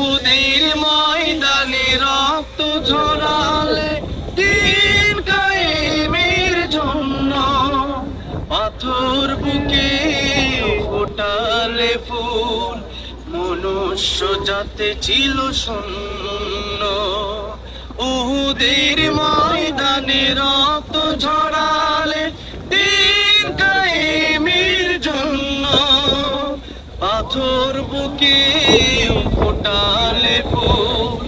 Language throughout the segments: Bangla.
উহুদের ময়দানে রক্ত ঝরালে দিন কায়েমের জন্য, পাথর বুকে ফোটালে ফুল, মনুষ্য জাতি ছিল শূন্য। উহুদের ময়দানে রক্ত ঝরালে দিন কায়েমের জন্য, পাথর বুকে ফোটালে ফুল,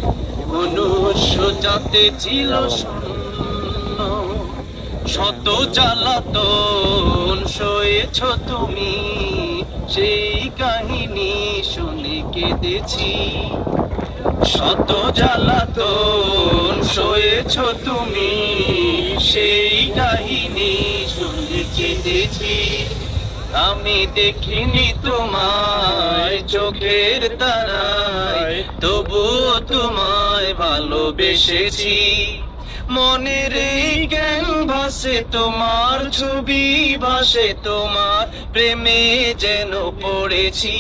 মনুষ্য জাতি ছিল শূন্য। শত জ্বালাতন সয়েছ তুমি, সেই কাহিনী শুনে কেঁদেছি। শত জ্বালাতন সয়েছ তুমি, সেই কাহিনী শুনে কেঁদেছি। আমি দেখিনি তোমায় চোখের তারায়, তবুও তোমায় ভালোবেসেছি। মনের এই জ্ঞান ভাসে তোমার ছবি, ভাসে তোমার প্রেমে যেন পড়েছি।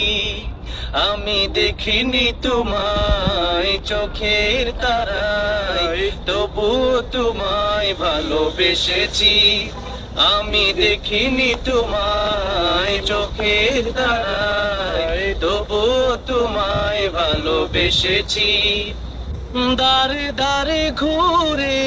আমি দেখিনি তোমায় চোখের তারায়, তবুও তোমায় ভালোবেসেছি। আমি দেখিনি তোমায় চোখের তারায়, তবুও তোমায় ভালোবেসেছি। দাঁড়ে দাঁড়ে ঘুরে